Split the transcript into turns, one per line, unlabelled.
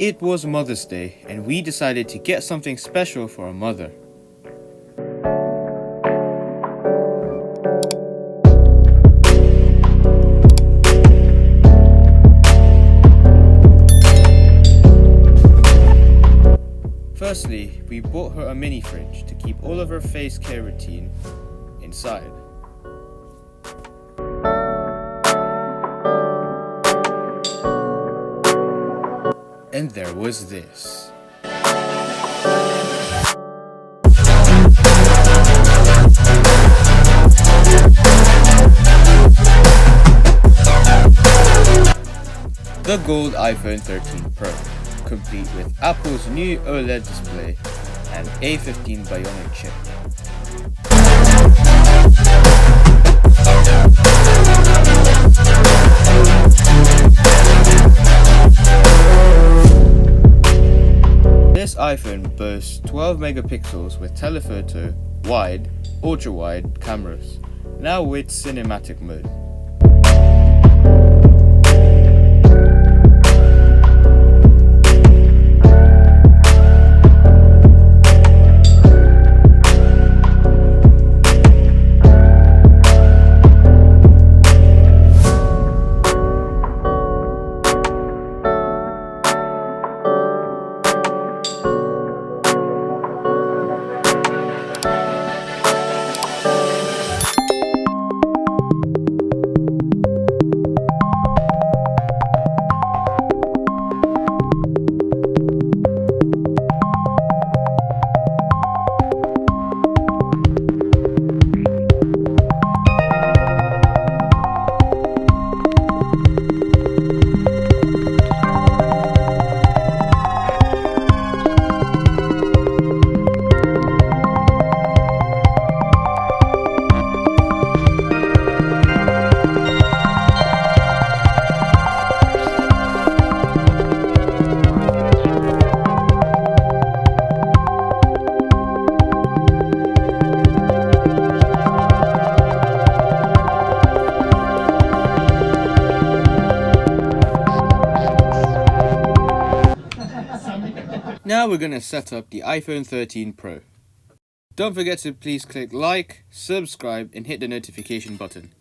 It was Mother's Day, and we decided to get something special for our mother. Firstly, we bought her a mini fridge to keep all of her face care routine inside. And there was this. The gold iPhone 13 Pro, complete with Apple's new OLED display and A15 Bionic chip. This iPhone boasts 12 megapixels with telephoto, wide, ultra-wide cameras, now with cinematic mode. Now we're going to set up the iPhone 13 Pro. Don't forget to please click like, subscribe and hit the notification button.